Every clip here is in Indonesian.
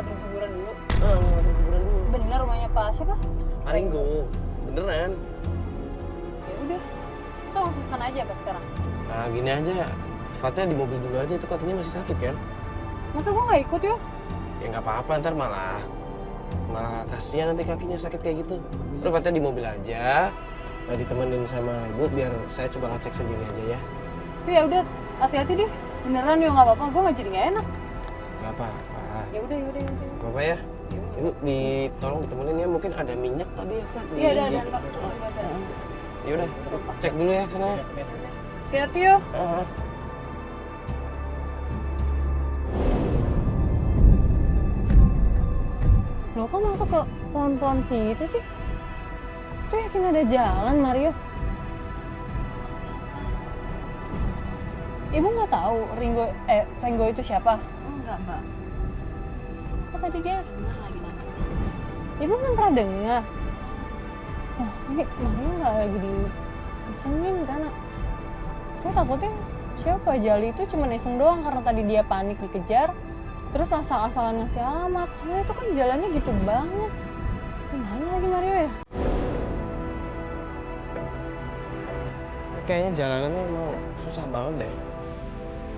lewatin kuburan dulu. Lewatin kuburan dulu. Bener rumahnya Pak siapa? Pak Ringo, beneran. Ya udah, kita langsung sana aja Pak sekarang. Nah gini aja, sifatnya di mobil dulu aja, itu kakinya masih sakit kan? Masa gua nggak ikut ya? Ya nggak apa-apa, ntar malah kasihan nanti kakinya sakit kayak gitu. Udah Fatnya di mobil aja, ditemenin sama ibu biar saya coba ngecek sendiri aja ya. Tapi ya udah, hati-hati deh. Beneran ya nggak apa-apa, gua nggak jadi nggak enak. Nggak apa-apa. Ya udah. Nggak apa-apa ya. Ibu tolong ditemenin ya, mungkin ada minyak tadi ya Pak. Iya ada ntar. Ya udah, cek dulu ya sana ya. Hati-hati ya. Lo kok masuk ke pohon-pohon situ sih? Tuh yakin ada jalan, Mario. Ibu nggak tahu Ringo itu siapa? Oh enggak mbak, Kok tadi dia? bener lagi nanti. Ibu belum pernah dengar. Oh, ini Mario nggak lagi isengin kan? Saya takutnya siapa Jali itu cuma iseng doang karena tadi dia panik dikejar. Terus asal-asalan ngasih alamat. Soalnya itu kan jalannya gitu banget. Gimana lagi Mario ya? Kayaknya jalanannya emang susah banget deh.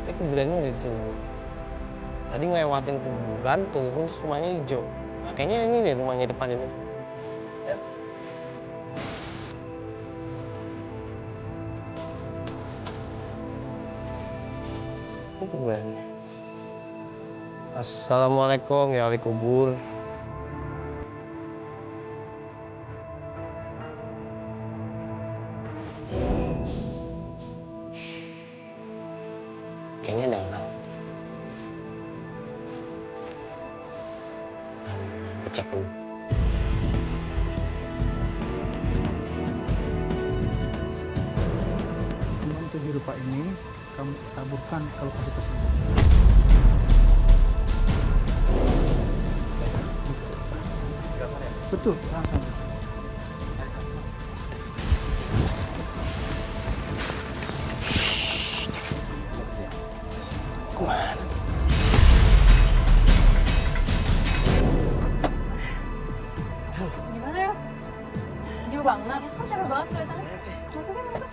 Ini kuburannya di sini. Tadi ngelewatin kuburan, turun terus rumahnya hijau. Nah, kayaknya ini deh rumahnya depan ini. Ya. Ini kuburannya. Assalamualaikum ya ahli kubur. Kayaknya ada orang. Cek dulu. Untuk hirupa ini kamu taburkan ke lokasi tersebut. Betul, langsung. Kemana? Gimana ya? Jauh banget. Kok capek banget kelihatannya? Masuk.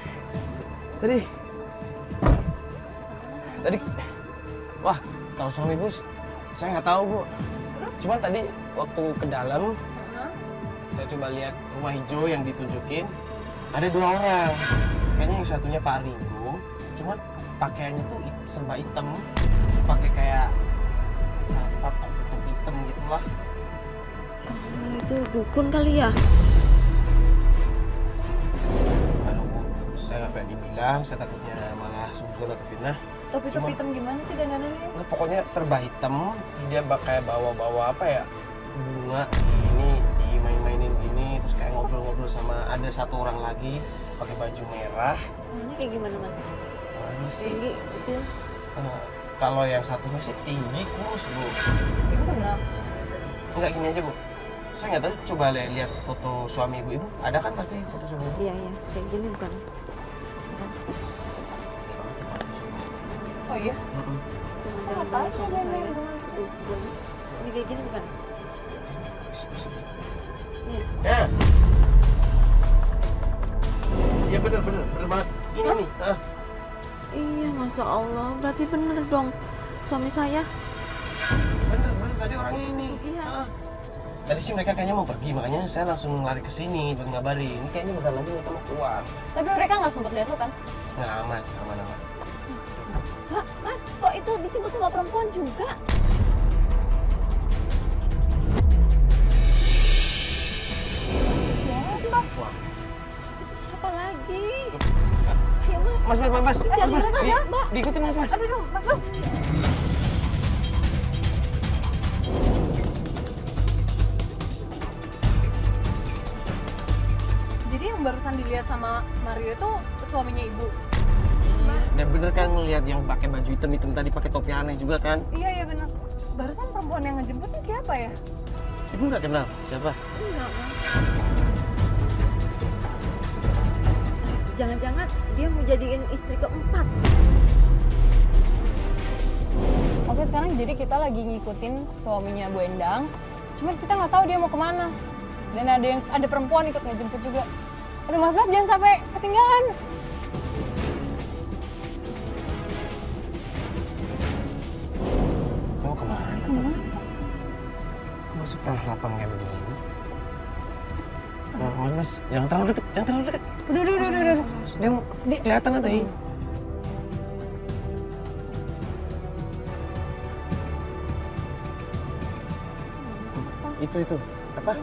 Tadi, wah kalau suami ibu saya nggak tahu bu. Cuman tadi waktu ke dalam, saya coba lihat rumah hijau yang ditunjukin, ada 2 orang. Kayaknya yang satunya Pak Ringo, cuman pakaiannya tuh serba hitam, terus pakai kayak apa top hitam gitulah. Itu dukun kali ya? Aduh bu, saya nggak berani bilang, saya takutnya malah suzon atau fitnah. Topi hitam gimana sih dandanannya? Nggak, pokoknya serba hitam, terus dia kayak bawa apa ya, bunga ini dimain-mainin gini, terus kayak ngobrol-ngobrol sama ada 1 orang lagi pakai baju merah. Orangnya kayak gimana mas? Orangnya sih Tinggi, kecil? kalau yang satunya sih tinggi, kurus bu. Ibu kenal. Enggak, gini aja bu, saya nggak tahu, coba lihat foto suami ibu. Ada kan pasti foto suami ibu? Iya, kayak gini bukan? Oh iya? Terus Kenapa jangan sih sama ada saya. yang bunga gitu? Dukun. Ini kayak gini bukan? Iya. Ya. Ya bener banget. Ini nih. Iya, Masya Allah. Berarti bener dong suami saya. Bener tadi orangnya ini. Pesugihan. Tadi sih mereka kayaknya mau pergi, makanya saya langsung lari ke sini buat ngabarin. Ini kayaknya bentar lagi mereka mau keluar. Tapi mereka nggak sempat lihat lo kan? Nggak, aman. Hah, mas, kok itu dijemput sama perempuan juga? Siapa? Wah. Itu siapa lagi? Ayo mas. Mas, Jangan Mas, marah, Mbak. diikutin Mas. Aduh, mas. Jadi yang barusan dilihat sama Mario itu suaminya ibu. Dan bener kan ngelihat yang pakai baju hitam tadi, pakai topi aneh juga kan? Iya benar. Barusan perempuan yang ngejemputnya siapa ya? Ibu nggak kenal siapa? Enggak, mas. Jangan-jangan dia mau jadiin istri keempat. Oke, sekarang jadi kita lagi ngikutin suaminya Bu Endang. Cuman kita nggak tahu dia mau kemana. Dan ada perempuan ikut ngejemput juga. Aduh Mas Bas, jangan sampai ketinggalan. Mau kemana tuh? Masuk tanah lapang kayak begini. Nah, Mas, jangan terlalu deket, jangan terlalu deket. Udah. Dia mau kelihatan nanti. Itu apa?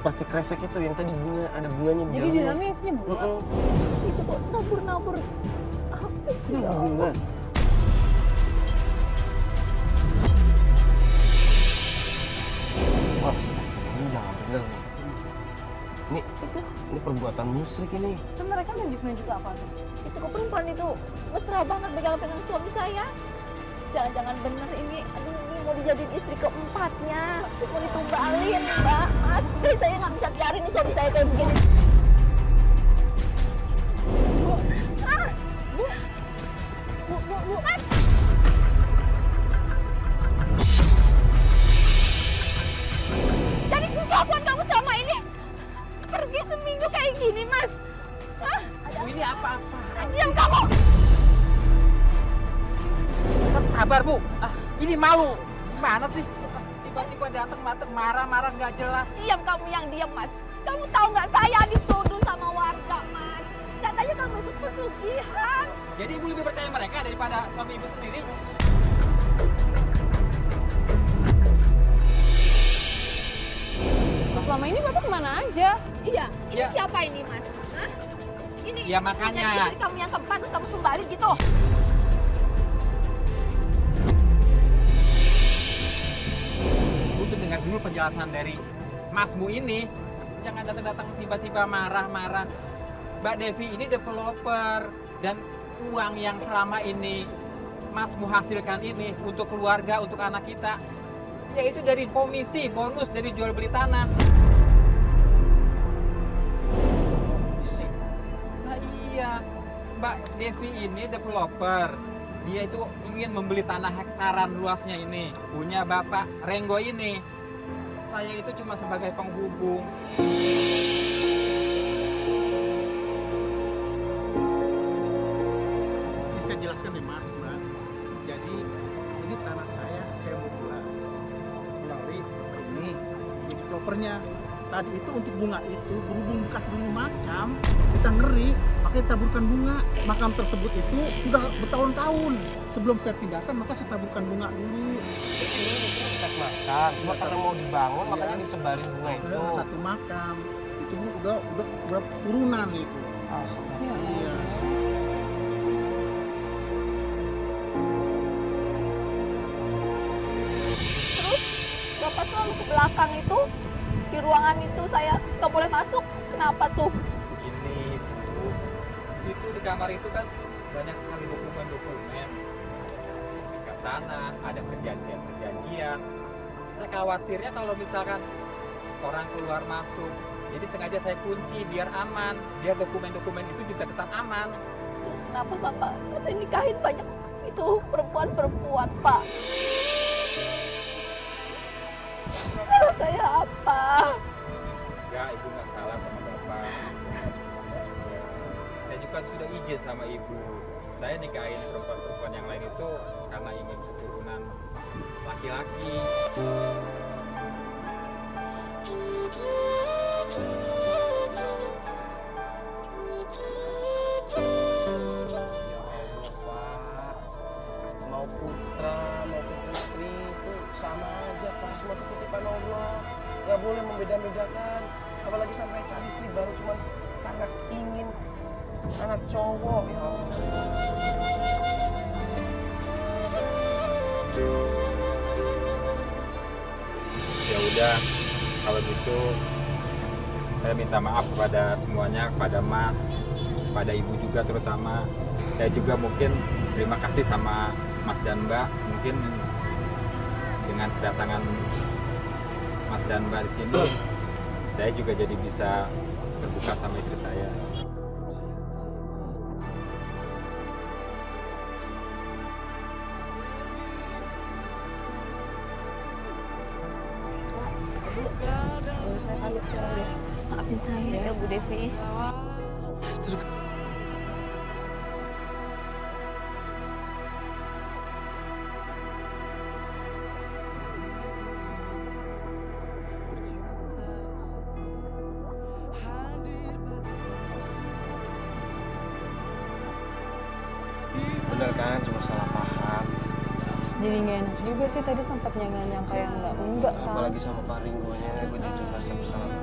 Plastik kresek itu yang tadi ada bunganya di Jadi di dalamnya. dalamnya isinya bunga. Itu kok nabur-nabur apa itu ya? Bunga. Wah, ini udah nggak bener nih. Ini perbuatan musyrik ini. Kan mereka nunjuk-nunjuk apa tuh? Itu kok perempuan itu mesra banget pegang-pegang suami saya. Jangan-jangan bener ini, aduh ini mau dijadiin istri keempatnya. Pasti mau ditumbalin, Mbak. Mas, deh saya nggak bisa biarin nih suami saya kayak begini. Bu, Mas. Jadi kelakuan kamu selama ini pergi seminggu kayak gini, Mas. Hah? Ini apa-apa? Diam kamu. Sabar Bu, ini malu. Gimana sih? Tiba-tiba datang marah-marah nggak jelas. Diam kamu yang diam, Mas. Kamu tahu nggak saya dituduh sama warga, Mas. Katanya kamu ikut pesugihan. Jadi Ibu lebih percaya mereka daripada suami Ibu sendiri? Selama ini Bapak kemana aja? Iya, ini Ya. siapa ini, Mas? Hah? Ini Ya, makanya. punya istri kamu yang keempat terus kamu tumbalin gitu. Butuh dengar dulu penjelasan dari Masmu ini. Jangan datang-datang tiba-tiba marah-marah. Mbak Devi ini developer dan uang yang selama ini Masmu hasilkan ini untuk keluarga, untuk anak kita, yaitu dari komisi, bonus dari jual beli tanah. Nah iya, Mbak Devi ini developer. Dia itu ingin membeli tanah hektaran luasnya ini. Punya Bapak Renggo ini. Saya itu cuma sebagai penghubung. Ini saya jelaskan nih Mas, Mbak. Jadi ini tanah saya mau jual melalui bapak ini developernya. Tadi itu untuk bunga itu berhubung bekas dulu makam, kita ngeri, makanya taburkan bunga. Makam tersebut itu sudah bertahun-tahun. Sebelum saya pindahkan, maka saya taburkan bunga dulu. Ini bekas makam, cuma karena mau dibangun Iya. makanya disebarin bunga itu. Udah satu makam, itu udah turunan itu. Astaga. Iya. Terus Bapak selalu ke belakang itu, di ruangan itu saya nggak boleh masuk. Kenapa tuh? Begini, Bu. Situ di kamar itu kan banyak sekali dokumen-dokumen. Ada sertifikat tanah, ada perjanjian-perjanjian. Saya khawatirnya kalau misalkan orang keluar masuk, jadi sengaja saya kunci biar aman, biar dokumen-dokumen itu juga tetap aman. Terus kenapa Bapak katanya nikahin banyak itu perempuan-perempuan, Pak? Salah saya apa? Enggak, Ibu nggak salah sama Bapak. Saya juga sudah izin sama Ibu. Saya nikahin perempuan-perempuan yang lain itu karena ingin keturunan laki-laki. Ya Allah, Pak. Mau putra, mau putri itu sama aja, Pak. Semua itu titipan Allah. Nggak boleh membeda-bedakan. Apalagi sampai cari istri baru cuma karena ingin anak cowok. Ya Allah. Ya udah, kalau gitu saya minta maaf kepada semuanya, kepada Mas, kepada Ibu juga terutama. Saya juga mungkin terima kasih sama Mas dan Mbak. Mungkin dengan kedatangan Mas dan Mbak di sini, saya juga jadi bisa terbuka sama istri saya. Saya pamit sekarang ya. Maafin saya ya Bu Devi. Bener kan, cuma salah paham. Jadi nggak enak juga sih tadi sempat nyangka yang enggak kan. Apalagi sama Pak Ringgonya, gue jujur merasa bersalah.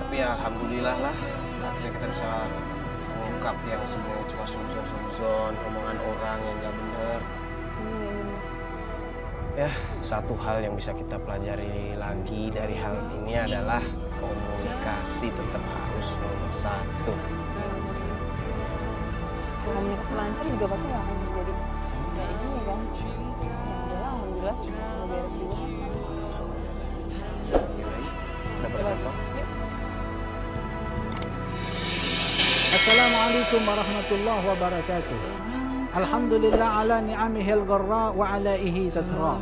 Tapi ya alhamdulillah lah, akhirnya kita bisa mengungkap yang sebenarnya cuma suzon, omongan orang yang nggak bener. Iya bener. Ya, satu hal yang bisa kita pelajari lagi dari hal ini adalah komunikasi tetap harus nomor satu. Kalau komunikasi lancar juga pasti nggak akan terjadi kayak gini kan. Ya udahlah, alhamdulillah udah beres juga kan sekarang. Kita berkantor. Yuk. Assalamualaikum warahmatullahi wabarakatuh. Alhamdulillah ala ni'amihil gharra wa alaihi tatra.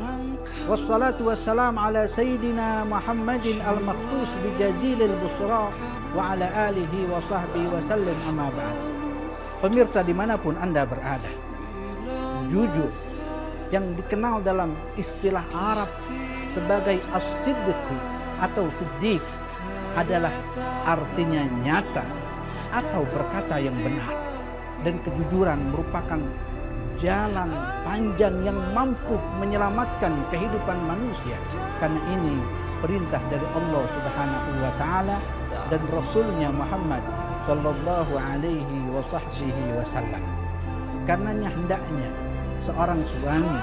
Wassalatu wassalam ala sayyidina Muhammadin al-makhsus bijazilil busra wa ala alihi wa sahbihi wa sallim amma ba'd. Pemirsa dimanapun Anda berada, jujur yang dikenal dalam istilah Arab sebagai as-siddiq atau siddiq adalah artinya nyata atau berkata yang benar, dan kejujuran merupakan jalan panjang yang mampu menyelamatkan kehidupan manusia. Karena ini perintah dari Allah Subhanahu wa taala dan Rasulnya Muhammad sallallahu alaihi wasallam. Karenanya hendaknya seorang suami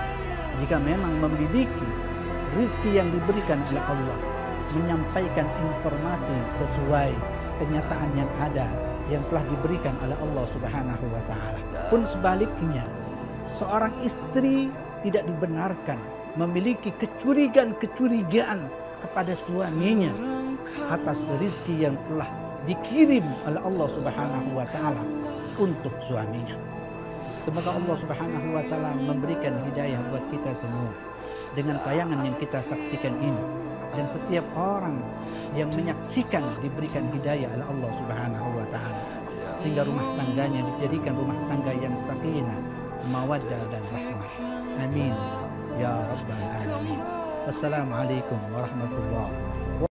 jika memang memiliki rezeki yang diberikan oleh Allah menyampaikan informasi sesuai kenyataan yang ada yang telah diberikan oleh Allah Subhanahu wa taala. Pun sebaliknya, seorang istri tidak dibenarkan memiliki kecurigaan kepada suaminya atas rezeki yang telah dikirim oleh Allah Subhanahu wa taala untuk suaminya. Semoga Allah Subhanahu wa taala memberikan hidayah buat kita semua dengan tayangan yang kita saksikan ini, dan setiap orang yang menyaksikan diberikan hidayah oleh Allah Subhanahu wa taala sehingga rumah tangganya dijadikan rumah tangga yang sakinah, mawaddah dan rahmah. Amin ya rabbal alamin. Wassalamualaikum warahmatullahi wabarakatuh.